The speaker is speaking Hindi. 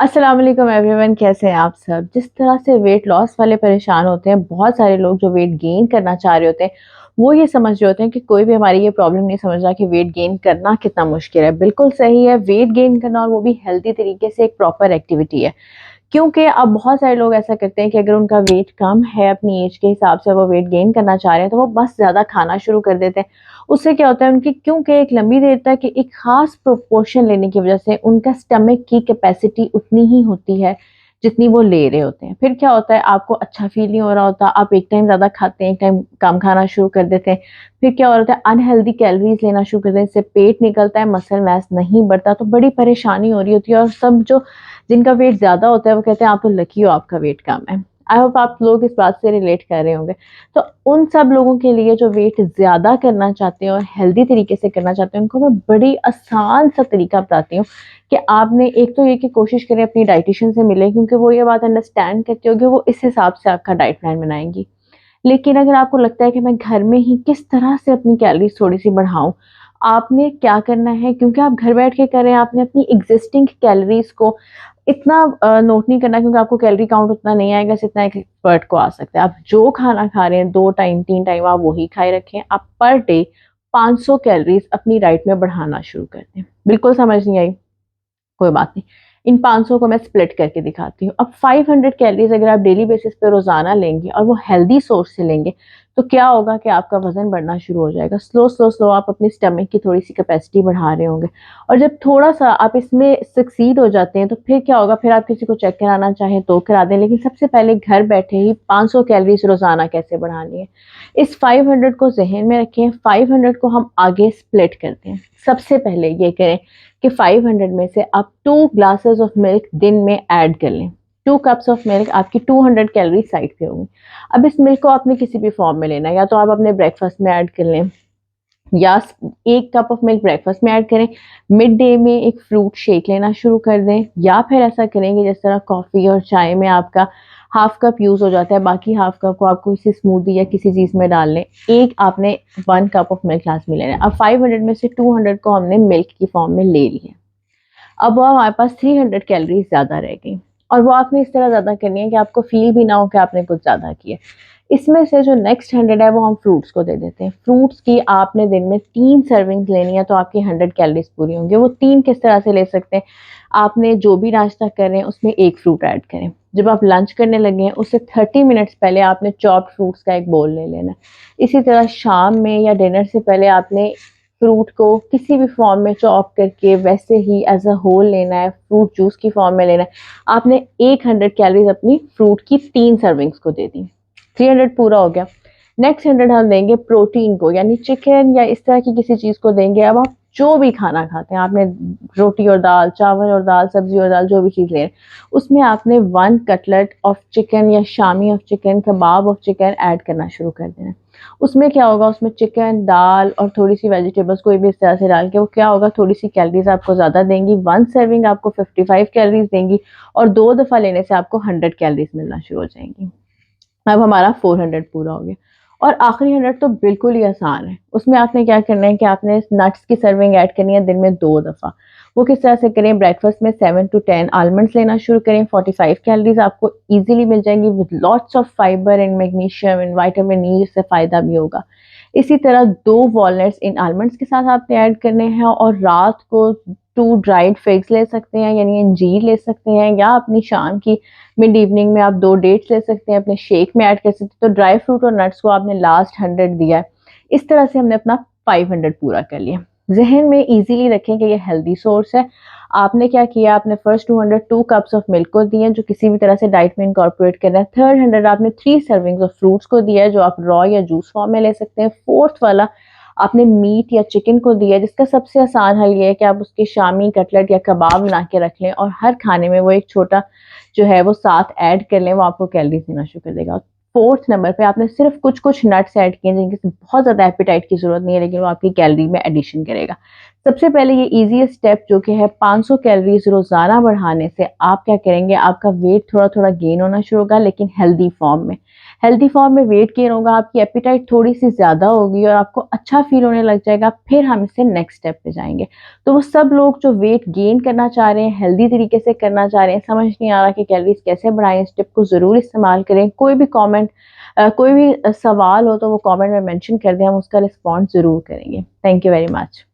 अस्सलाम वालेकुम एवरीवन, कैसे हैं आप सब। जिस तरह से वेट लॉस वाले परेशान होते हैं, बहुत सारे लोग जो वेट गेन करना चाह रहे होते हैं, वो ये समझ रहे होते हैं कि कोई भी हमारी ये प्रॉब्लम नहीं समझ रहा कि वेट गेन करना कितना मुश्किल है। बिल्कुल सही है, वेट गेन करना और वो भी हेल्दी तरीके से एक प्रॉपर एक्टिविटी है। क्योंकि अब बहुत सारे लोग ऐसा करते हैं कि अगर उनका वेट कम है, अपनी एज के हिसाब से वो वेट गेन करना चाह रहे हैं, तो वो बस ज़्यादा खाना शुरू कर देते हैं। उससे क्या होता है, उनकी क्योंकि एक लंबी देर तक एक ख़ास प्रोपोर्शन लेने की वज़ह से उनका स्टमक की कैपेसिटी उतनी ही होती है, जितनी वो ले रहे होते हैं। फिर क्या होता है, आपको अच्छा फ़ील नहीं हो रहा होता, आप एक टाइम ज़्यादा खाते हैं, एक टाइम कम खाना शुरू कर देते हैं। फिर क्या हो रहा है, अनहेल्दी कैलोरीज़ लेना शुरू कर देते हैं, इससे पेट निकलता है, मसल मास नहीं बढ़ता, तो बड़ी परेशानी हो रही होती है। और सब जो जिनका वेट ज़्यादा होता है वो कहते हैं आप तो लकी हो, आपका वेट कम है। आई होप आप लोग इस बात से रिलेट कर रहे होंगे। तो उन सब लोगों के लिए जो वेट ज़्यादा करना चाहते हैं और हेल्दी तरीके से करना चाहते हैं, उनको मैं बड़ी आसान सा तरीका बताती हूँ कि आपने एक तो ये कि कोशिश करें अपनी डाइटिशियन से मिलें, क्योंकि वो ये बात अंडरस्टैंड करती होगी, वो इस हिसाब से आपका डाइट प्लान बनाएँगी। लेकिन अगर आपको लगता है कि मैं घर में ही किस तरह से अपनी कैलोरीज़ थोड़ी-सी बढ़ाऊँ, आपने क्या करना है, क्योंकि आप घर बैठ के कर रहे हैं, आपने अपनी एक्सिस्टिंग कैलोरीज़ को इतना नोट नहीं करना, क्योंकि आपको कैलोरी काउंट उतना नहीं आएगा जितना एक एक्सपर्ट को आ सकता है। आप जो खाना खा रहे हैं 2 टाइम, 3 टाइम आप वही खाए रखें। आप पर डे 500 कैलोरीज़ अपनी डाइट में बढ़ाना शुरू कर दें। बिल्कुल समझ नहीं आई? कोई बात नहीं। इन 500 को मैं स्प्लिट करके दिखाती हूँ। अब 500 कैलोरीज़ अगर आप डेली बेसिस पे रोज़ाना लेंगे और वो हेल्दी सोर्स से लेंगे, तो क्या होगा कि आपका वज़न बढ़ना शुरू हो जाएगा। स्लो आप अपनी स्टमक की थोड़ी-सी कैपेसिटी बढ़ा रहे होंगे। और जब थोड़ा-सा आप इसमें सक्सीड हो जाते हैं, तो फिर क्या होगा, फिर आप किसी को चेक कराना चाहें तो करा दें। लेकिन सबसे पहले घर बैठे ही 500 कैलोरीज़ रोज़ाना कैसे बढ़ानी है, इस 500 को ज़हन में रखें। 500 को हम आगे स्प्लिट करते हैं। सबसे पहले ये करें कि 500 में से आप 2 ग्लासेस ऑफ मिल्क दिन में ऐड कर लें। 2 कप्स ऑफ मिल्क आपकी 200 कैलोरी साइड पे होंगी। अब इस मिल्क को आपने किसी भी फॉर्म में लेना है, या तो आप अपने ब्रेकफास्ट में ऐड कर लें, या 1 कप ऑफ मिल्क ब्रेकफास्ट में ऐड करें। मिड डे में एक फ्रूट शेक लेना शुरू कर दें, या फिर ऐसा करेंगे जिस तरह कॉफ़ी और चाय में आपका हाफ कप यूज़ हो जाता है, बाकी हाफ कप को आपको किसी स्मूदी या किसी चीज़ में डाल लें। एक आपने 1 कप ऑफ मिल्क लाज़मी लेना है। अब 500 में से 200 को हमने मिल्क की फॉर्म में ले लिया। अब वो हमारे पास 300 कैलोरीज़ ज़्यादा रह गई, और वो आपने इस तरह ज़्यादा करनी है कि आपको फ़ील भी ना हो कि आपने कुछ ज़्यादा किया। इसमें से जो नेक्स्ट 100 है वो हम फ्रूट्स को दे देते हैं। फ्रूट्स की आपने दिन में 3 सर्विंग्स लेनी है, तो आपकी 100 कैलोरीज़ पूरी होंगी। वो 3 किस तरह से ले सकते हैं, आपने जो भी नाश्ता कर रहे हैं उसमें 1 फ्रूट ऐड करें। जब आप लंच करने लगे हैं उससे 30 मिनट्स पहले आपने चॉप्ड फ्रूट्स का एक बोल ले लेना है। इसी तरह शाम में या डिनर से पहले आपने फ्रूट को किसी भी फॉर्म में चॉप करके वैसे ही एज़ अ होल लेना है, फ्रूट जूस की फॉर्म में लेना है। आपने 100 कैलोरीज़ अपनी फ्रूट की 3 सर्विंग्स को दे दी। 300 पूरा हो गया। नेक्स्ट 100 हम देंगे प्रोटीन को, यानी चिकन या इस तरह की किसी चीज़ को देंगे। अब आप जो भी खाना खाते हैं, आपने रोटी और दाल, चावल और दाल, सब्ज़ी और दाल, जो भी चीज़ ले रहे हैं, उसमें आपने 1 कटलेट ऑफ चिकन या Shami of chicken, kebab of chicken add करना शुरू कर देना है। उसमें क्या होगा, उसमें चिकन, दाल और थोड़ी-सी वेजिटेबल्स कोई भी इस तरह से डाल के, वो क्या होगा, थोड़ी-सी कैलोरीज़ आपको ज़्यादा देंगी। 1 सर्विंग आपको 55 कैलोरीज़ देंगी, और 2 दफ़ा लेने से आपको 100 कैलोरीज़ मिलना शुरू हो जाएँगी। अब हमारा 400 पूरा हो गया। और आखिरी 100 तो बिल्कुल ही आसान है। उसमें आपने क्या करना है कि आपने नट्स की सर्विंग ऐड करनी है दिन में 2 दफ़ा। वो किस तरह से करें, ब्रेकफास्ट में 7 टू 10 आलमंड्स लेना शुरू करें। 45 कैलोरीज़ आपको ईज़िली मिल जाएँगी, with lots of fibre and magnesium and vitamin E, जिससे फ़ायदा भी होगा। इसी तरह 2 वॉलनट्स इन आलमंड्स के साथ आपने ऐड करने हैं, और रात को 2 ड्राइड फिग्स ले सकते हैं, यानी अंजीर ले सकते हैं, या अपनी शाम की मिड इवनिंग में आप 2 डेट्स ले सकते हैं, अपने शेक में ऐड कर सकते हैं। तो ड्राई फ्रूट और नट्स को आपने लास्ट 100 दिया है। इस तरह से हमने अपना 500 पूरा कर लिया। ज़हन में ईज़िली रखें कि ये हेल्दी सोर्स है। आपने क्या किया, आपने फर्स्ट 200 2 कप्स ऑफ मिल्क को दिए, जो किसी भी तरह से डाइट में इनकॉर्पोरेट करना है। थर्ड 100 आपने 3 सर्विंग्स ऑफ फ्रूट्स को दिया है, जो आप रॉ या जूस फॉर्म में ले सकते हैं। फोर्थ वाला आपने मीट या चिकन को दिया है, जिसका सबसे आसान हल ये है कि आप उसके शामी कटलेट या कबाब बना के रख लें, और हर खाने में वो एक छोटा जो है वो साथ ऐड कर लें, वो आपको कैलोरीज़ देना शुरू कर देगा। फोर्थ नंबर पे आपने सिर्फ कुछ-कुछ नट्स ऐड किए, जिनकी बहुत ज़्यादा एपेटाइट की ज़रूरत नहीं है, लेकिन वो आपकी कैलोरी में एडिशन करेगा। सबसे पहले ये ईज़ीएस्ट स्टेप जो कि है 500 कैलोरीज़ रोज़ाना बढ़ाने से, आप क्या करेंगे, आपका वेट थोड़ा-थोड़ा गेन होना शुरू होगा, लेकिन हेल्दी फॉर्म में। हेल्दी फॉर्म में वेट गेन होगा, आपकी एपेटाइट थोड़ी-सी ज़्यादा होगी और आपको अच्छा फ़ील होने लग जाएगा, फिर हम इससे नेक्स्ट स्टेप पे जाएँगे। तो वो सब लोग जो वेट गेन करना चाह रहे हैं, हेल्दी तरीके से करना चाह रहे हैं, समझ नहीं आ रहा कि कैलोरीज़ कैसे बढ़ाएँ, इस टिप को ज़रूर इस्तेमाल करें। कोई भी सवाल हो तो वो कमेंट में मेंशन कर दें, हम उसका रिस्पॉन्स ज़रूर करेंगे। Thank you very much.